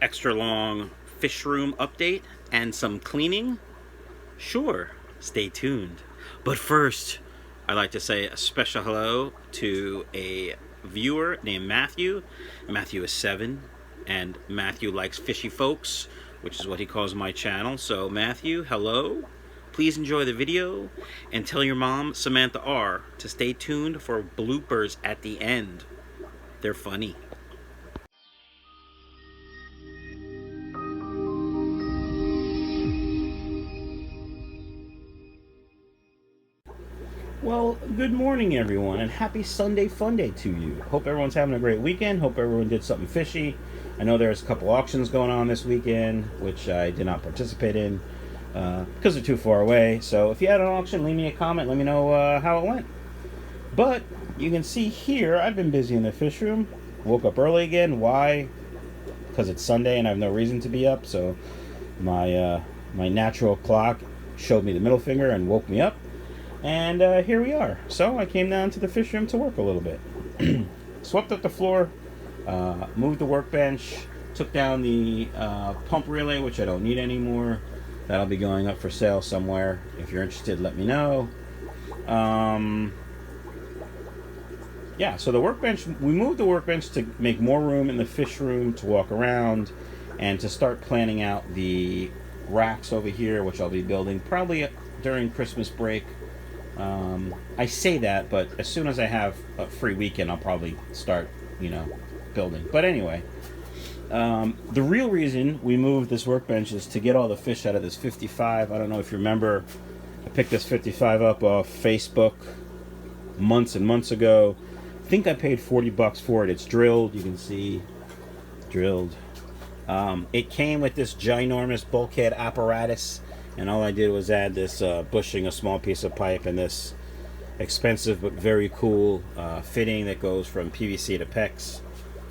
extra long fish room update and some cleaning? Sure, stay tuned. But first, I'd like to say a special hello to a viewer named Matthew. Matthew is 7, and Matthew likes fishy folks, which is what he calls my channel. So Matthew, hello. Please enjoy the video, and tell your mom, Samantha R., to stay tuned for bloopers at the end. They're funny. Well, good morning, everyone, and happy Sunday Fun Day to you. Hope everyone's having a great weekend. Hope everyone did something fishy. I know there's a couple auctions going on this weekend, which I did not participate in because they're too far away. So if you had an auction, leave me a comment. Let me know how it went. But you can see here, I've been busy in the fish room. Woke up early again. Why? Because it's Sunday and I have no reason to be up. So my natural clock showed me the middle finger and woke me up. And here we are. So I came down to the fish room to work a little bit. Swept up the floor, moved the workbench, took down the pump relay, which I don't need anymore. That'll be going up for sale somewhere. If you're interested, let me know. Yeah, so the workbench, we moved the workbench to make more room in the fish room to walk around and to start planning out the racks over here, which I'll be building probably during Christmas break. I say that, but as soon as I have a free weekend, I'll probably start, building. But anyway, the real reason we moved this workbench is to get all the fish out of this 55. I don't know if you remember, I picked this 55 up off Facebook months and months ago. I think I paid $40 for it. It's drilled. You can see, drilled. It came with this ginormous bulkhead apparatus. And all I did was add this bushing, a small piece of pipe, and this expensive but very cool fitting that goes from PVC to PEX,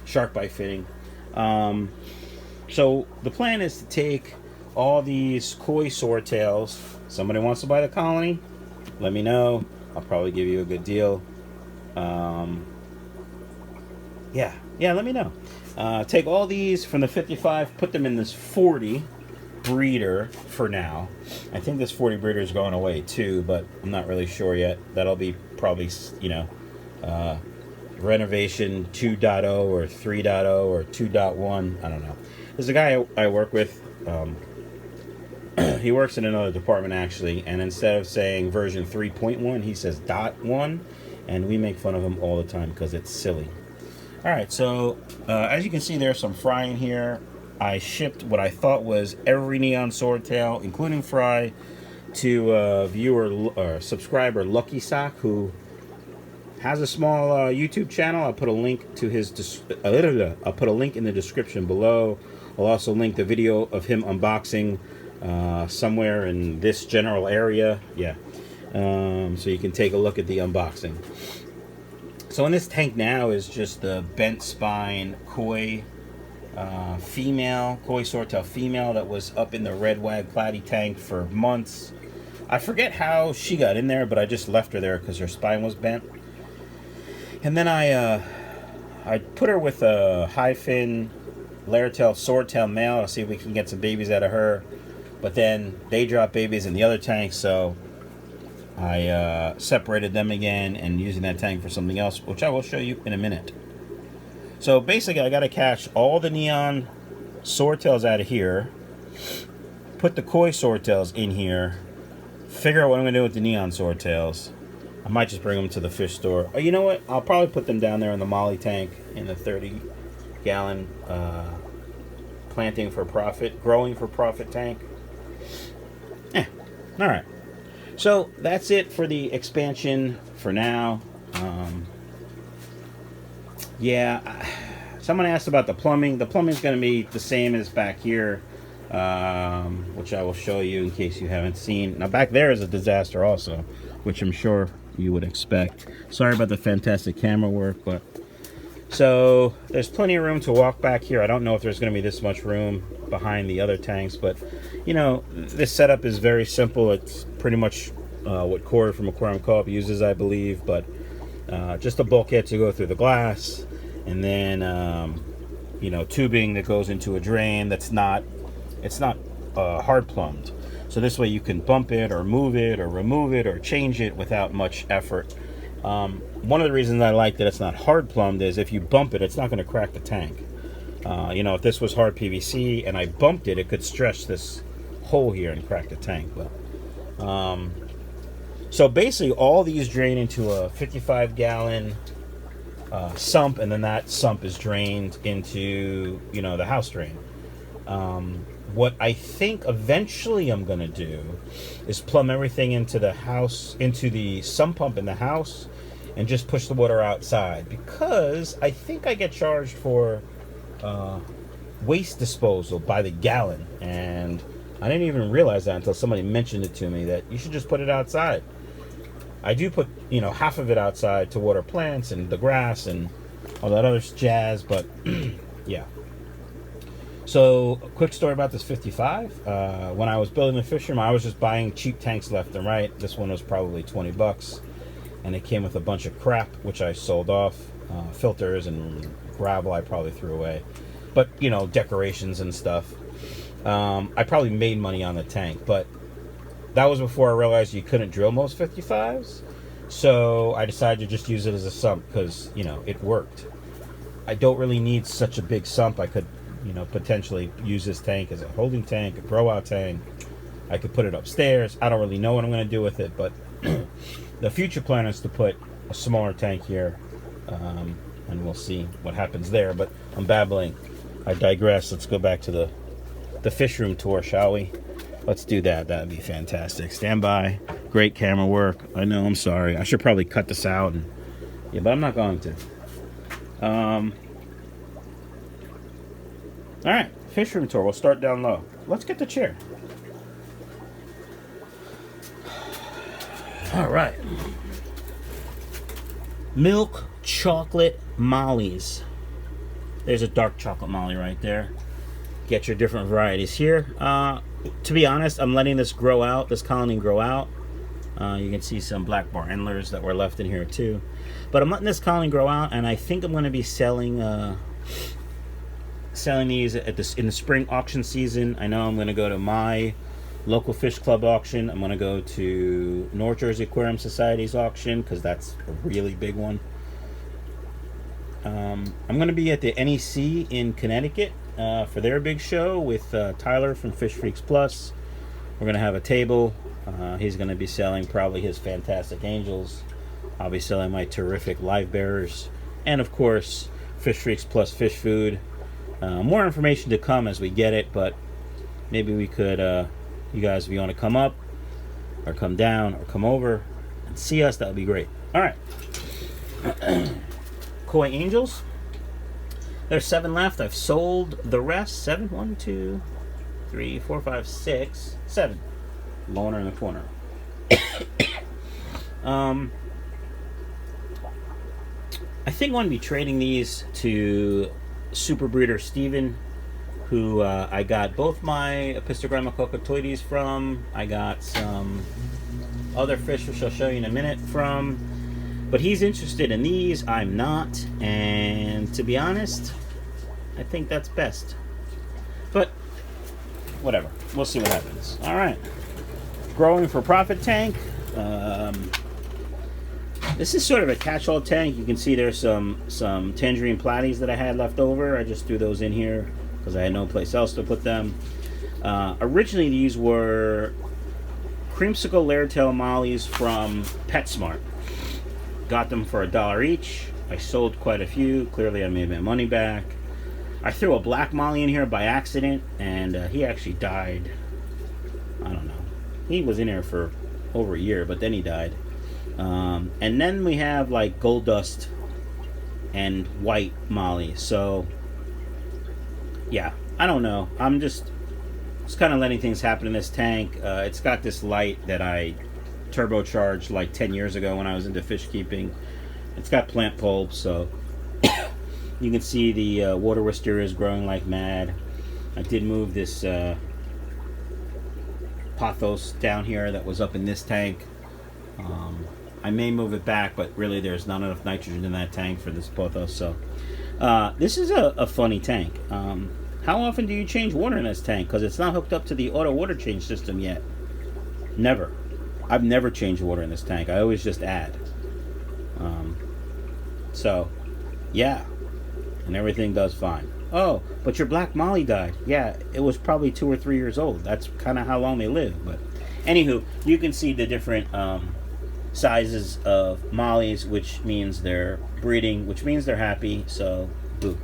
shark bite fitting. So the plan is to take all these koi swordtails. Somebody wants to buy the colony, let me know. I'll probably give you a good deal. Yeah, let me know. Take all these from the 55, put them in this 40 breeder for now. I think this 40 breeder is going away too, but I'm not really sure yet. That'll be probably, renovation 2.0 or 3.0 or 2.1. I don't know. There's a guy I work with. He works in another department actually, and instead of saying version 3.1, he says .1, and we make fun of him all the time because it's silly. All right, so as you can see, there's some fry in here. I shipped what I thought was every neon swordtail, including fry, to viewer or subscriber Lucky Sock, who has a small YouTube channel. I'll put a link to his. I'll put a link in the description below. I'll also link the video of him unboxing somewhere in this general area. Yeah, so you can take a look at the unboxing. So in this tank now is just the bent spine koi. Female, koi swordtail female that was up in the red wag platy tank for months. I forget how she got in there, but I just left her there because her spine was bent. And then I put her with a high fin laretail swordtail male to see if we can get some babies out of her. But then they dropped babies in the other tank, so I separated them again and using that tank for something else, which I will show you in a minute. So basically, I got to catch all the neon swordtails out of here, put the koi swordtails in here, figure out what I'm going to do with the neon swordtails. I might just bring them to the fish store. Oh, you know what? I'll probably put them down there in the molly tank in the 30-gallon planting for profit, growing for profit tank. All right. So that's it for the expansion for now. Yeah, someone asked about the plumbing. The plumbing's going to be the same as back here, which I will show you in case you haven't seen. Now, back there is a disaster also, which I'm sure you would expect. Sorry about the fantastic camera work, but... So, there's plenty of room to walk back here. I don't know if there's going to be this much room behind the other tanks, but, this setup is very simple. It's pretty much what Corvo from Aquarium Co-op uses, I believe, but just a bulkhead to go through the glass. And then you know, tubing that goes into a drain that's not, it's not hard plumbed. So this way you can bump it or move it or remove it or change it without much effort. One of the reasons I like that it's not hard plumbed is if you bump it, it's not going to crack the tank. You know, if this was hard PVC and I bumped it, it could stretch this hole here and crack the tank. But so basically all these drain into a 55-gallon sump, and then that sump is drained into, you know, the house drain. What I think eventually I'm going to do is plumb everything into the house, into the sump pump in the house, and just push the water outside, because I think I get charged for waste disposal by the gallon, and I didn't even realize that until somebody mentioned it to me, that you should just put it outside. I do put, you know, half of it outside to water plants and the grass and all that other jazz, but yeah. So, a quick story about this 55. When I was building the fish room, I was just buying cheap tanks left and right. This one was probably 20 bucks, and it came with a bunch of crap, which I sold off. Filters and gravel I probably threw away. But, you know, decorations and stuff. I probably made money on the tank, but that was before I realized you couldn't drill most 55s. So I decided to just use it as a sump because, you know, it worked. I don't really need such a big sump. I could, you know, potentially use this tank as a holding tank, a grow out tank. I could put it upstairs. I don't really know what I'm going to do with it, but the future plan is to put a smaller tank here, and we'll see what happens there. But I'm babbling. I digress. Let's go back to the fish room tour, shall we? Let's do that. That'd be fantastic. Stand by. Great camera work. I know, I'm sorry. I should probably cut this out. Yeah, but I'm not going to. Alright, fish room tour. We'll start down low. Let's get the chair. Alright. Milk chocolate mollies. There's a dark chocolate molly right there. Get your different varieties here. To be honest, I'm letting this grow out, this colony grow out. You can see some black bar endlers that were left in here too. But I'm letting this colony grow out, and I think I'm going to be selling these in the spring auction season. I know I'm going to go to my local fish club auction. I'm going to go to North Jersey Aquarium Society's auction because that's a really big one. I'm going to be at the NEC in Connecticut for their big show with Tyler from Fish Freaks Plus. We're going to have a table. He's going to be selling probably his fantastic angels. I'll be selling my terrific live bearers. And of course, Fish Freaks Plus fish food. More information to come as we get it, but maybe we could, you guys, if you want to come up or come down or come over and see us, that would be great. All right. Koi angels. There's 7 left. I've sold the rest. 7. 1, 2, 3, 4, 5, 6, 7. Loner in the corner. I think I'm going to be trading these to Super Breeder Steven, who I got both my Epistogramma cocotoides from. I got some other fish, which I'll show you in a minute, from. But he's interested in these. I'm not. And to be honest, I think that's best. But whatever. We'll see what happens. All right. Growing for profit tank. This is sort of a catch-all tank. You can see there's some tangerine platies that I had left over. I just threw those in here because I had no place else to put them. Originally, these were creamsicle lairtail mollies from PetSmart. Got them for $1 each. I sold quite a few. Clearly, I made my money back. I threw a black molly in here by accident, and he actually died. I don't know. He was in here for over a year, but then he died. And then we have like gold dust and white molly. So yeah, I don't know. I'm just kind of letting things happen in this tank. It's got this light that I turbocharged like 10 years ago when I was into fish keeping. It's got plant bulbs, so you can see the water wisteria is growing like mad. I did move this pothos down here that was up in this tank. I may move it back, but really there's not enough nitrogen in that tank for this pothos, so This is a funny tank. How often do you change water in this tank? Because it's not hooked up to the auto water change system yet. Never. I've never changed water in this tank. I always just add. So, yeah. And everything does fine. Oh, but your black molly died. Yeah, it was probably 2 or 3 years old. That's kind of how long they live. But anywho, you can see the different sizes of mollies, which means they're breeding, which means they're happy. So, boo.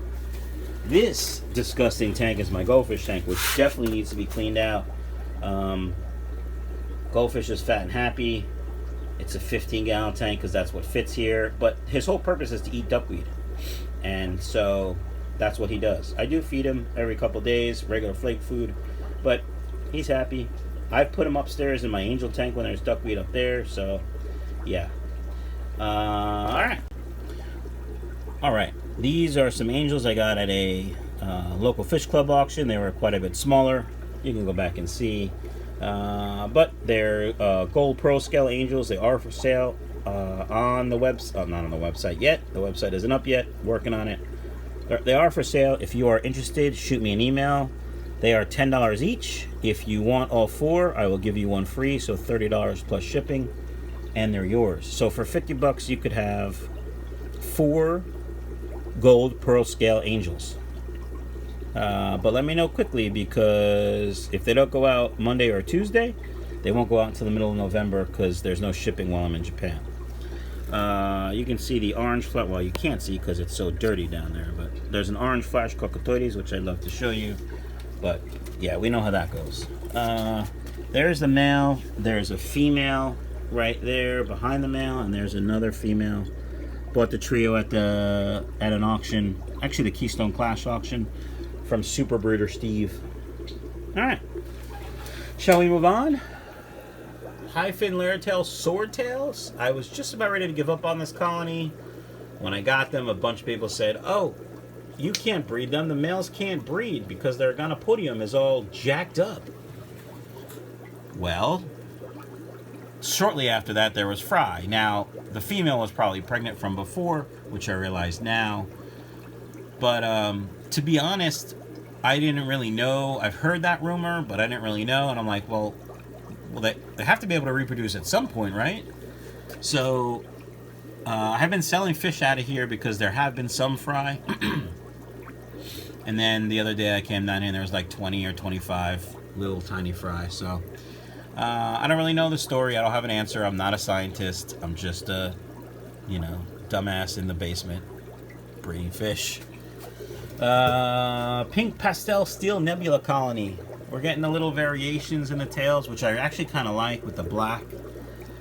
This disgusting tank is my goldfish tank, which definitely needs to be cleaned out. Goldfish is fat and happy. It's a 15-gallon tank because that's what fits here. But his whole purpose is to eat duckweed. And so that's what he does. I do feed him every couple days, regular flake food. But he's happy. I've put him upstairs in my angel tank when there's duckweed up there. So, yeah. Alright. Alright. These are some angels I got at a local fish club auction. They were quite a bit smaller. You can go back and see. But they're gold pearl scale angels. They are for sale on the website. Not on the website yet. The website isn't up yet. Working on it. They are for sale. If you are interested, shoot me an email. They are $10 each. If you want all 4, I will give you 1 free. So $30 plus shipping, and they're yours. So for $50, you could have 4 gold pearl scale angels. But let me know quickly, because if they don't go out Monday or Tuesday, they won't go out until the middle of November, because there's no shipping while I'm in Japan. You can see the orange flash. Well, you can't see because it's so dirty down there, but there's an orange flash cockatoides, which I'd love to show you. But yeah, we know how that goes. There's the male. There's a female right there behind the male, and there's another female. Bought the trio at an auction, actually the Keystone Clash auction, from Super Breeder Steve. Alright, shall we move on? High fin Laretail Swordtails. I was just about ready to give up on this colony. When I got them, a bunch of people said, oh, you can't breed them. The males can't breed because their gonopodium is all jacked up. Well, shortly after that, there was Fry. Now, the female was probably pregnant from before, which I realize now. But to be honest, I didn't really know. I've heard that rumor, but I didn't really know. And I'm like, well, they have to be able to reproduce at some point, right? So I have been selling fish out of here because there have been some fry. And then the other day I came down here and there was like 20 or 25 little tiny fry. So I don't really know the story. I don't have an answer. I'm not a scientist. I'm just a, dumbass in the basement breeding fish. Pink Pastel Steel Nebula Colony. We're getting the little variations in the tails, which I actually kind of like with the black.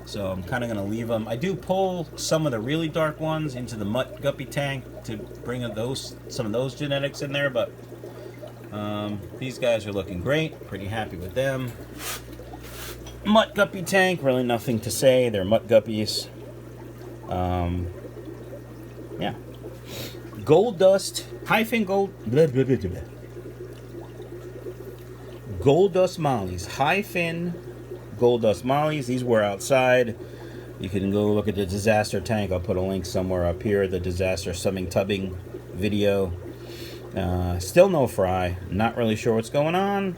So I'm kind of going to leave them. I do pull some of the really dark ones into the Mutt Guppy tank to bring some of those genetics in there. But these guys are looking great. Pretty happy with them. Mutt Guppy tank. Really nothing to say. They're Mutt Guppies. Yeah. Gold Dust. Hyphen Gold. Blah, blah, blah, blah. Gold Dust Mollies. Hyphen Gold Dust Mollies. These were outside. You can go look at the disaster tank. I'll put a link somewhere up here. The disaster summing tubbing video. Still no fry. Not really sure what's going on.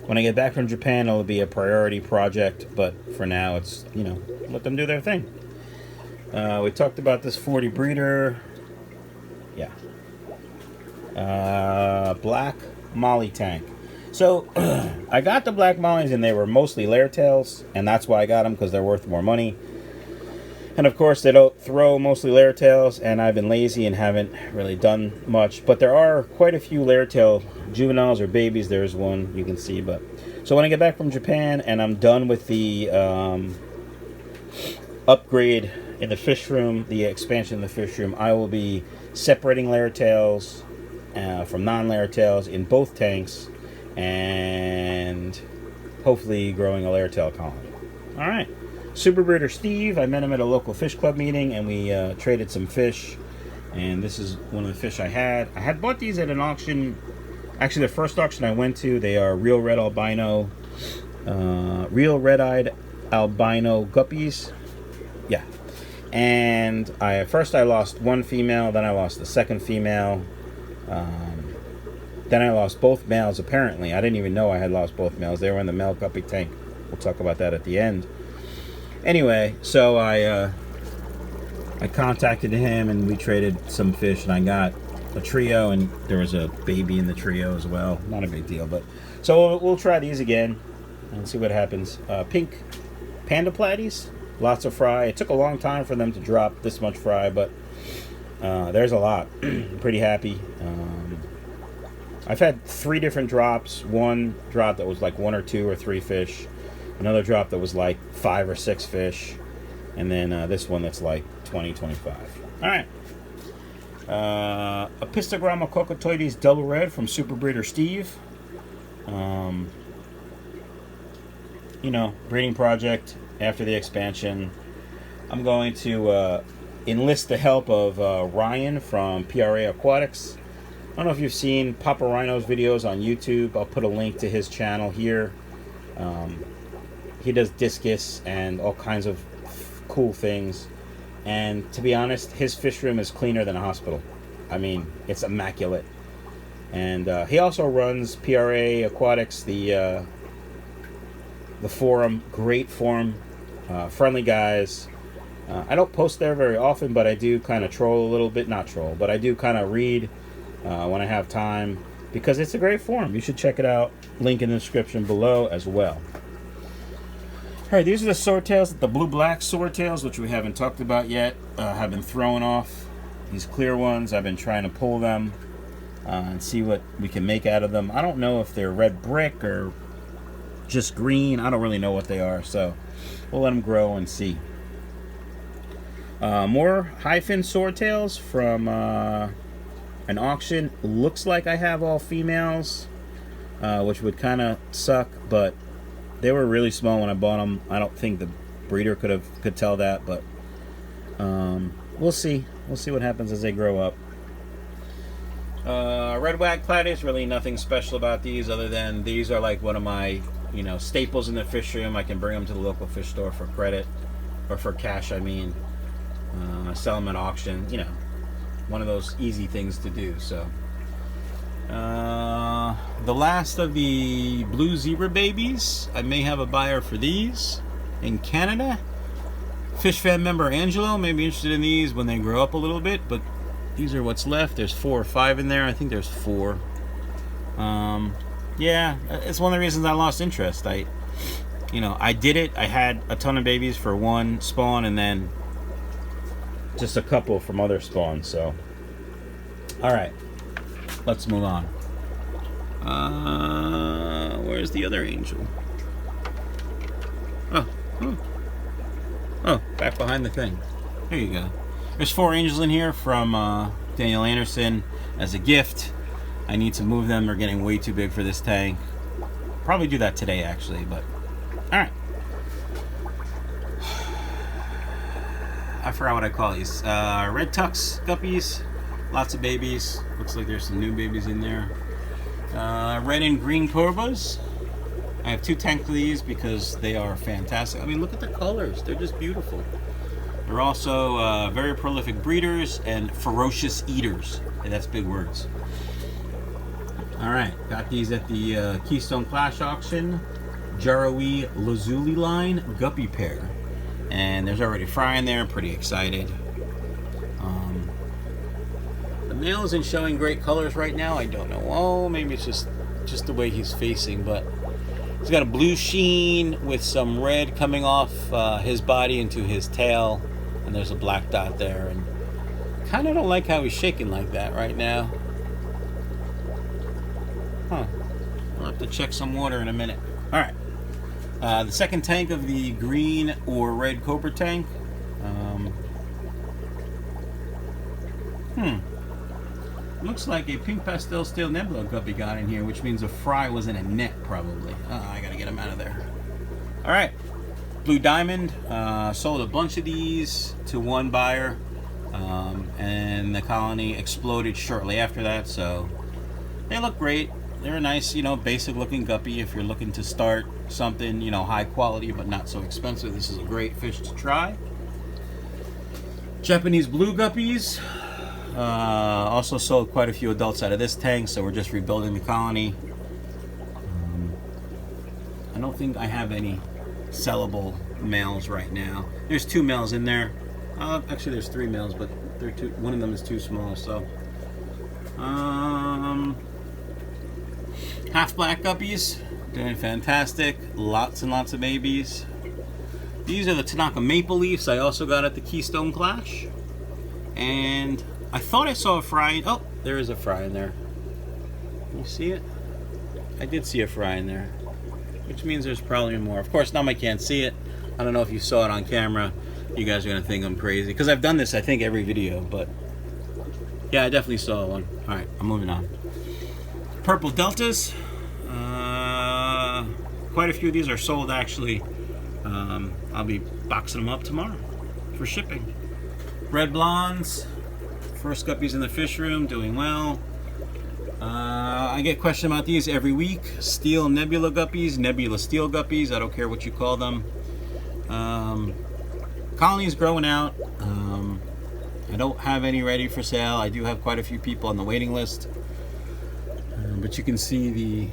When I get back from Japan, it'll be a priority project. But for now, it's, let them do their thing. We talked about this 40 breeder. Yeah. Black Molly tank. So I got the black mollies and they were mostly Laretails, and that's why I got them, because they're worth more money. And of course they don't throw mostly Laretails, and I've been lazy and haven't really done much. But there are quite a few Laretail juveniles or babies. There's one you can see. But so when I get back from Japan and I'm done with the upgrade in the fish room, the expansion in the fish room, I will be separating Laretails from non-Laretails in both tanks, and hopefully growing a Laretail colony. All right. Super Breeder Steve, I met him at a local fish club meeting, and we traded some fish. And this is one of the fish I had. I had bought these at an auction. Actually, the first auction I went to, they are real red albino, real red-eyed albino guppies. Yeah. And first I lost one female, then I lost the second female, then I lost both males. Apparently I didn't even know I had lost both males. They were in the male guppy tank. We'll talk about that at the end. Anyway, so I contacted him and we traded some fish, and I got a trio, and there was a baby in the trio as well. Not a big deal, but so we'll try these again and see what happens. Pink Panda platies, lots of fry. It took a long time for them to drop this much fry, but there's a lot. I'm pretty happy. I've had 3 different drops. One drop that was like 1 or 2 or 3 fish. Another drop that was like 5 or 6 fish. And then this one that's like 20, 25. All right. A Pistogramma Cocotoides Double Red from Super Breeder Steve. You know, breeding project after the expansion. I'm going to enlist the help of Ryan from PRA Aquatics. I don't know if you've seen Papa Rhino's videos on YouTube. I'll put a link to his channel here. He does discus and all kinds of cool things. And to be honest, his fish room is cleaner than a hospital. I mean, it's immaculate. And he also runs PRA Aquatics, the forum. Great forum. Friendly guys. I don't post there very often, but I do kind of troll a little bit. Not troll, but I do kind of read when I have time, because it's a great forum. You should check it out. Link in the description below as well. Alright, these are the Swordtails, the blue-black Swordtails, which we haven't talked about yet. Have been thrown off. These clear ones, I've been trying to pull them and see what we can make out of them. I don't know if they're red brick or just green. I don't really know what they are, so we'll let them grow and see. More high-fin Swordtails from an auction. Looks like I have all females, which would kind of suck, but they were really small when I bought them. I don't think the breeder could tell that, but we'll see. We'll see what happens as they grow up. Red Black Plaid is really nothing special about these, other than these are like one of my, you know, staples in the fish room. I can bring them to the local fish store for credit, or for cash, I mean. Sell them at auction, you know, one of those easy things to do. So the last of the blue zebra babies, I may have a buyer for these in Canada. Fish fan member Angelo may be interested in these when they grow up a little bit, but these are what's left. There's 4 or 5 in there. I think there's 4. Yeah, it's one of the reasons I lost interest. I did it. I had a ton of babies for one spawn, and then just a couple from other spawns. So, all right, let's move on. Where's the other angel? Oh, back behind the thing. There you go. There's 4 angels in here from Daniel Anderson as a gift. I need to move them. They're getting way too big for this tank. Probably do that today, actually, but all right. I forgot what I call these. Red Tux Guppies. Lots of babies. Looks like there's some new babies in there. Red and green Corvos. I have 2 tanks of these because they are fantastic. I mean, look at the colors. They're just beautiful. They're also very prolific breeders and ferocious eaters. And that's big words. All right, got these at the Keystone Clash auction. Jaroe Lazuli line guppy pair. And there's already fry in there. Pretty excited. The male isn't showing great colors right now. I don't know. Oh, maybe it's just the way he's facing, but he's got a blue sheen with some red coming off his body into his tail, and there's a black dot there. And kind of don't like how he's shaking like that right now. Huh. I'll have to check some water in a minute. All right. The second tank of the green or red cobra tank. Looks like a pink pastel steel Nebula guppy got in here, which means a fry was in a net probably. I gotta get him out of there. All right. Blue Diamond. Sold a bunch of these to one buyer, and the colony exploded shortly after that. So they look great. They're a nice, basic looking guppy. If you're looking to start something, high quality but not so expensive, this is a great fish to try. Japanese blue guppies. Also sold quite a few adults out of this tank, so we're just rebuilding the colony. I don't think I have any sellable males right now. There's 2 males in there. Actually, there's 3 males, but one of them is too small. So, half black guppies, doing fantastic. Lots and lots of babies. These are the Tanaka Maple Leafs I also got at the Keystone Clash. And I thought I saw a fry. Oh, there is a fry in there. You see it? I did see a fry in there, which means there's probably more. Of course, now I can't see it. I don't know if you saw it on camera. You guys are going to think I'm crazy, because I've done this, I think, every video. But yeah, I definitely saw one. All right, I'm moving on. Purple Deltas. Quite a few of these are sold, actually. I'll be boxing them up tomorrow for shipping. Red Blondes. First guppies in the fish room, doing well. I get questions about these every week. Steel Nebula guppies, Nebula steel guppies. I don't care what you call them. Colonies growing out. I don't have any ready for sale. I do have quite a few people on the waiting list, but you can see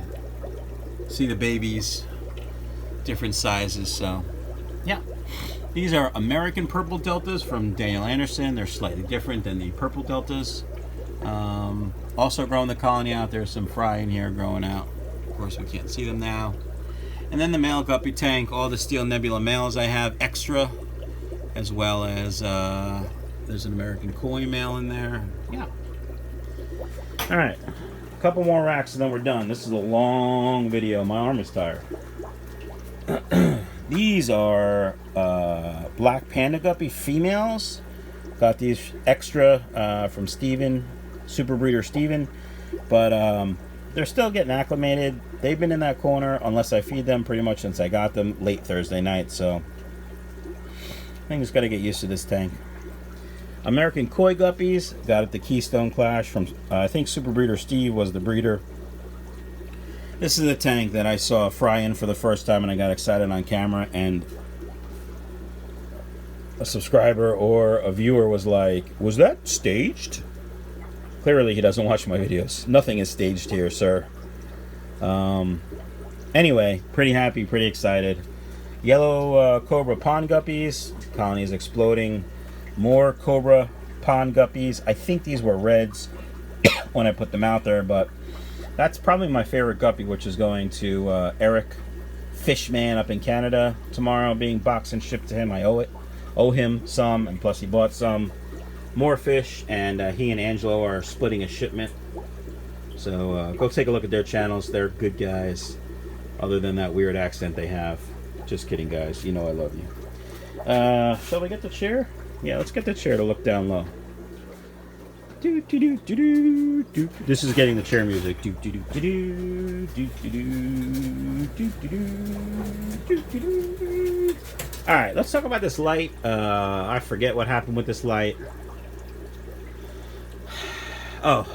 the babies, different sizes. So yeah, these are American purple deltas from Daniel Anderson. They're slightly different than the purple deltas. Also growing the colony out. There's some fry in here growing out. Of course, we can't see them now. And then the male guppy tank, all the Steel Nebula males I have extra, as well as there's an American koi male in there. Yeah. All right, a couple more racks and then we're done. This is a long video. My arm is tired. These are Black Panda Guppy females. Got these extra from Steven, Super Breeder Steven, but they're still getting acclimated. They've been in that corner, unless I feed them, pretty much since I got them late Thursday night, so I think just got to get used to this tank. American Koi Guppies, got at the Keystone Clash from, I think Super Breeder Steve was the breeder. This is the tank that I saw fry in for the first time and I got excited on camera, and a subscriber or a viewer was like, was that staged? Clearly he doesn't watch my videos. Nothing is staged here, sir. Anyway, pretty happy, pretty excited. Yellow Cobra Pond Guppies. Colony is exploding. More Cobra Pond Guppies. I think these were reds when I put them out there, but that's probably my favorite guppy, which is going to Eric Fishman up in Canada tomorrow, being boxed and shipped to him. I owe him some, and plus he bought some more fish, and he and Angelo are splitting a shipment. So go take a look at their channels. They're good guys, other than that weird accent they have. Just kidding, guys. You know I love you. Shall we get the chair? Yeah, let's get the chair to look down low. This is getting the chair music. Alright, let's talk about this light. I forget what happened with this light. Oh,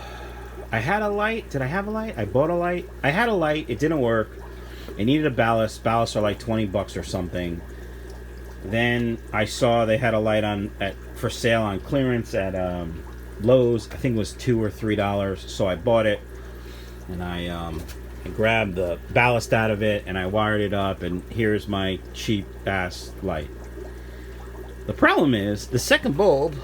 I had a light. Did I have a light? I bought a light. I had a light. It didn't work. It needed a ballast. Ballasts are like 20 bucks or something. Then I saw they had a light for sale on clearance at Lowe's. I think it was $2 or $3. So I bought it, and I grabbed the ballast out of it and I wired it up, and here's my cheap ass light. The problem is the second bulb,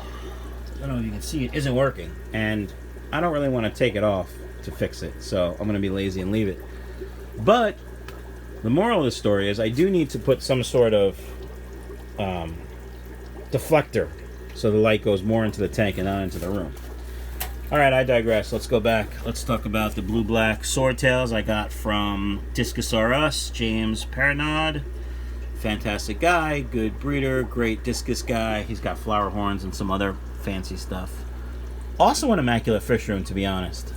I don't know if you can see it, isn't working, and I don't really want to take it off to fix it, so I'm going to be lazy and leave it. But the moral of the story is I do need to put some sort of deflector so the light goes more into the tank and not into the room. Alright, I digress. Let's go back. Let's talk about the blue-black swordtails I got from Discus R Us, James Paranod. Fantastic guy, good breeder, great discus guy. He's got flower horns and some other fancy stuff. Also an immaculate fish room, to be honest.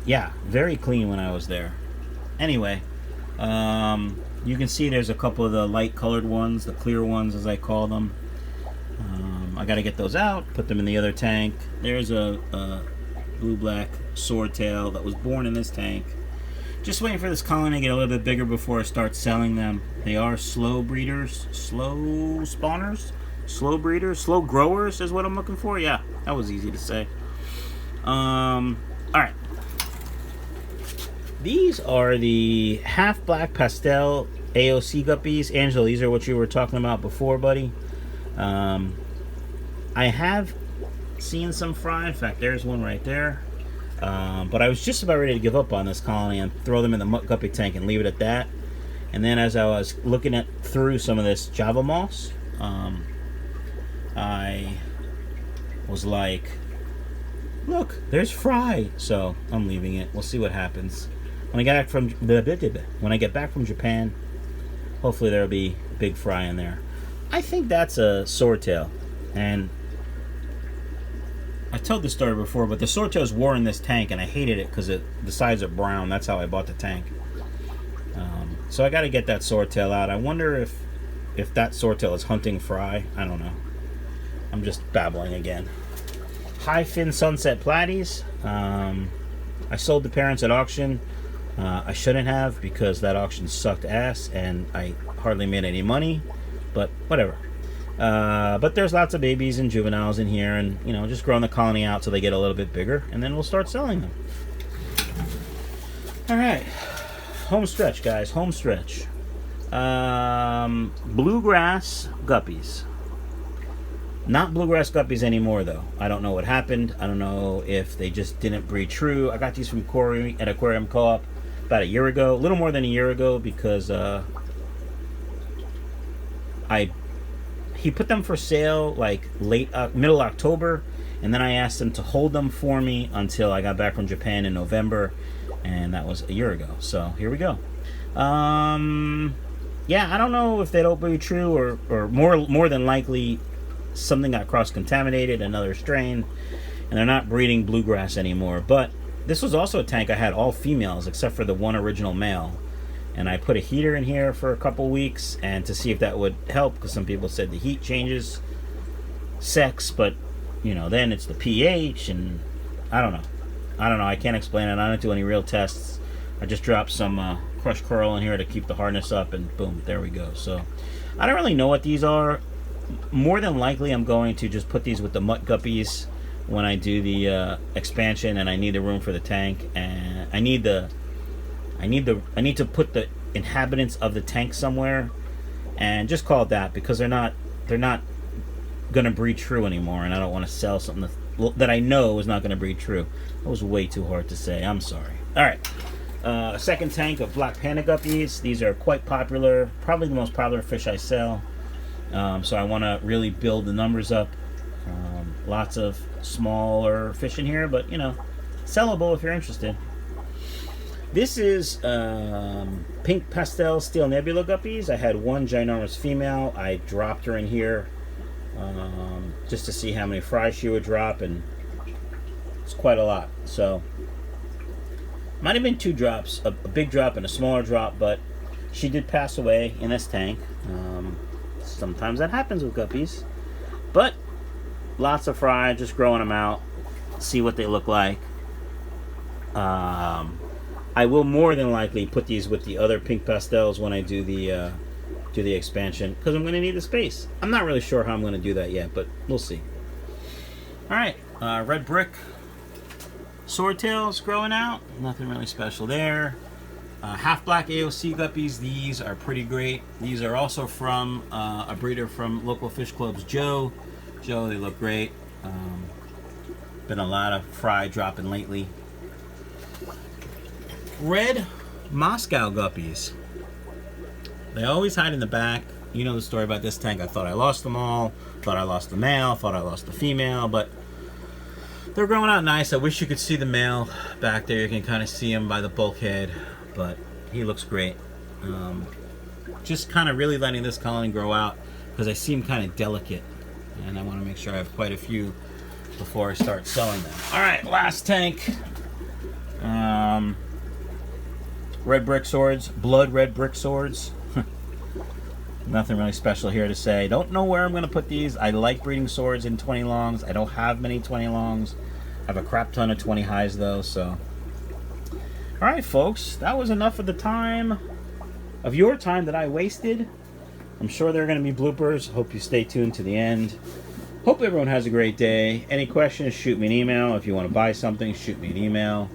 Yeah, very clean when I was there. Anyway, you can see there's a couple of the light colored ones, the clear ones as I call them. I got to get those out, put them in the other tank. There's a blue-black swordtail that was born in this tank. Just waiting for this colony to get a little bit bigger before I start selling them. They are slow breeders, slow spawners. Slow breeders, slow growers is what I'm looking for. Yeah, that was easy to say. All right. These are the half black pastel AOC guppies. Angela, these are what you were talking about before, buddy. I have seen some fry. In fact, there's one right there. But I was just about ready to give up on this colony and throw them in the guppy tank and leave it at that. And then as I was looking through some of this Java moss, I was like, look, there's fry. So I'm leaving it. We'll see what happens. When I get back from Japan, hopefully there'll be big fry in there. I think that's a swordtail. And I told this story before, but the swordtails were in this tank, and I hated it because the sides are brown. That's how I bought the tank. So I got to get that swordtail out. I wonder if that swordtail is hunting fry. I don't know. I'm just babbling again. High fin sunset platies. I sold the parents at auction. I shouldn't have, because that auction sucked ass and I hardly made any money, but whatever. But there's lots of babies and juveniles in here, and you know, just growing the colony out so they get a little bit bigger, and then we'll start selling them. All right, home stretch, guys, home stretch. Bluegrass guppies. Not bluegrass guppies anymore, though. I don't know what happened. I don't know if they just didn't breed true. I got these from Corey at Aquarium Co-op about a year ago, a little more than a year ago, because he put them for sale like middle October, and then I asked him to hold them for me until I got back from Japan in November, and that was a year ago. So here we go. Yeah, I don't know if they don't breed true, or more than likely something got cross-contaminated, another strain, and they're not breeding bluegrass anymore. But this was also a tank I had all females except for the one original male, and I put a heater in here for a couple weeks and to see if that would help, because some people said the heat changes sex, but you know, then it's the pH, and I don't know. I can't explain it. I don't do any real tests. I just dropped some crushed coral in here to keep the hardness up, and boom, there we go. So I don't really know what these are. More than likely I'm going to just put these with the mutt guppies when I do the expansion, and I need the room for the tank, and I need to put the inhabitants of the tank somewhere, and just call it that, because they're not gonna breed true anymore, and I don't want to sell something that I know is not gonna breed true. That was way too hard to say. I'm sorry. All right, a second tank of black panda guppies. These are quite popular, probably the most popular fish I sell. So I want to really build the numbers up. Lots of smaller fish in here, but you know, sellable if you're interested. This is pink pastel steel Nebula guppies. I had one ginormous female. I dropped her in here just to see how many fry she would drop, and it's quite a lot. So might have been two drops, a big drop and a smaller drop, but she did pass away in this tank. Sometimes that happens with guppies, but lots of fry, just growing them out, see what they look like. I will more than likely put these with the other pink pastels when I do the expansion, because I'm going to need the space. I'm not really sure how I'm going to do that yet, but we'll see. All right, red brick swordtails growing out. Nothing really special there. Half black AOC guppies. These are pretty great. These are also from a breeder from local fish clubs, Joe. They look great. Been a lot of fry dropping lately. Red Moscow Guppies. They always hide in the back. You know the story about this tank. I thought I lost them all. Thought I lost the male. Thought I lost the female. But they're growing out nice. I wish you could see the male back there. You can kind of see him by the bulkhead. But he looks great. Just kind of really letting this colony grow out, because I seem kind of delicate, and I want to make sure I have quite a few before I start selling them. All right, last tank. Red brick swords, blood red brick swords. Nothing really special here to say. Don't know where I'm going to put these. I like breeding swords in 20 longs. I don't have many 20 longs. I have a crap ton of 20 highs though, so. Alright folks, that was enough of the time, of your time that I wasted. I'm sure there are going to be bloopers. Hope you stay tuned to the end. Hope everyone has a great day. Any questions, shoot me an email. If you want to buy something, shoot me an email.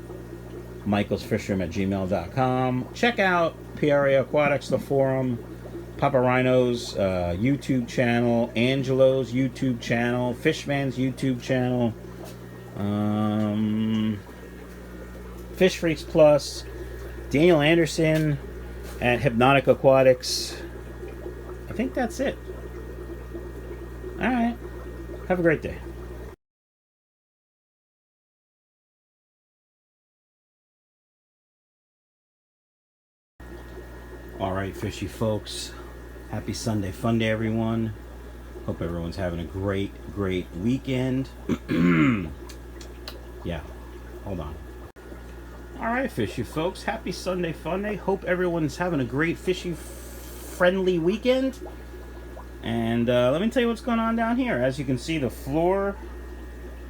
michaelsfishroom@gmail.com. Check out PRA Aquatics, the forum, Papa Rhino's YouTube channel, Angelo's YouTube channel, Fishman's YouTube channel, Fish Freaks Plus, Daniel Anderson at Hypnotic Aquatics. I think that's it. Alright. Have a great day. Alright, fishy folks. Happy Sunday Fun Day, everyone. Hope everyone's having a great weekend. Yeah. Hold on. Alright, fishy folks. Happy Sunday Fun Day. Hope everyone's having a great fishy friendly weekend. And let me tell you what's going on down here. As you can see, the floor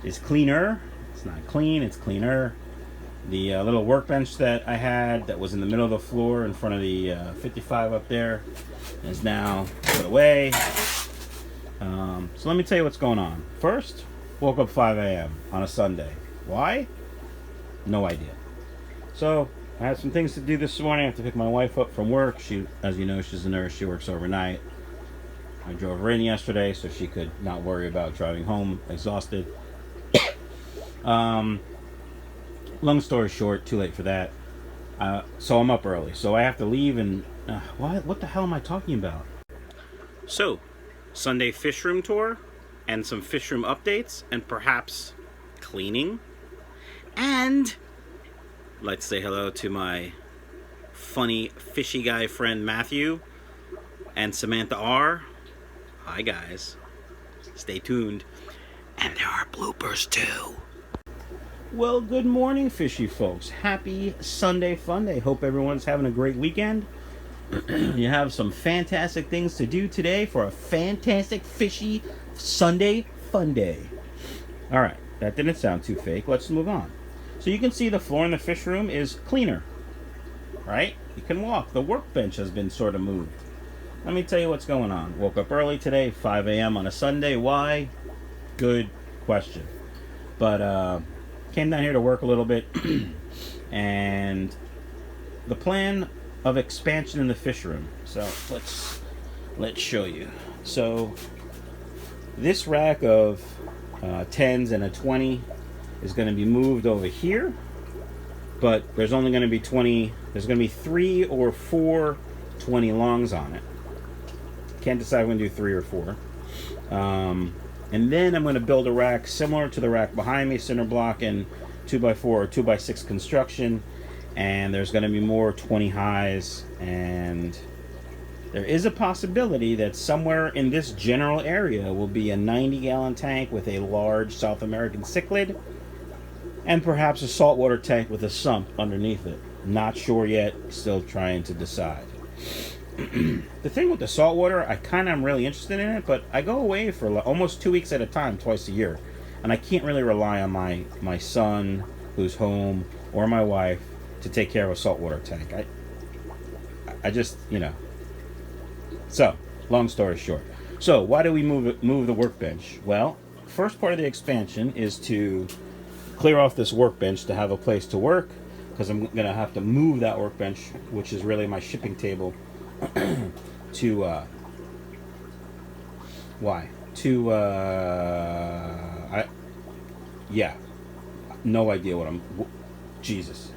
is cleaner. It's not clean, it's cleaner. The little workbench that I had that was in the middle of the floor in front of the 55 up there is now put away. So let me tell you what's going on. First, woke up 5 a.m. on a Sunday. Why? No idea. So I had some things to do this morning. I have to pick my wife up from work. She, as you know, she's a nurse. She works overnight. I drove her in yesterday so she could not worry about driving home exhausted. Long story short, too late for that. So I'm up early. So I have to leave and... what the hell am I talking about? So, Sunday fish room tour and some fish room updates and perhaps cleaning. And let's say hello to my funny fishy guy friend Matthew and Samantha R. Hi guys. Stay tuned. And there are bloopers too. Well, good morning, fishy folks. Happy Sunday Fun Day. Hope everyone's having a great weekend. You have some fantastic things to do today for a fantastic fishy Sunday Fun Day. All right, that didn't sound too fake. Let's move on. So you can see the floor in the fish room is cleaner, right? You can walk. The workbench has been sort of moved. Let me tell you what's going on. Woke up early today, 5 a.m. on a Sunday. Why? Good question. But came down here to work a little bit. And the plan of expansion in the fish room. So let's show you. So this rack of 10s and a 20 is going to be moved over here. But there's only going to be 20. There's going to be 3 or 4 20 longs on it. Can't decide if I'm going to do 3 or 4. And then I'm going to build a rack similar to the rack behind me, cinder block and 2x4 or 2x6 construction. And there's going to be more 20 highs. And there is a possibility that somewhere in this general area will be a 90-gallon tank with a large South American cichlid. And perhaps a saltwater tank with a sump underneath it. Not sure yet. Still trying to decide. The thing with the saltwater, I kind of am really interested in it, but I go away for almost 2 weeks at a time, twice a year, and I can't really rely on my son, who's home, or my wife to take care of a saltwater tank. I just, you know. So, long story short. So, why do we move the workbench? Well, first part of the expansion is to clear off this workbench to have a place to work, because I'm going to have to move that workbench, which is really my shipping table, to yeah, no idea what Jesus.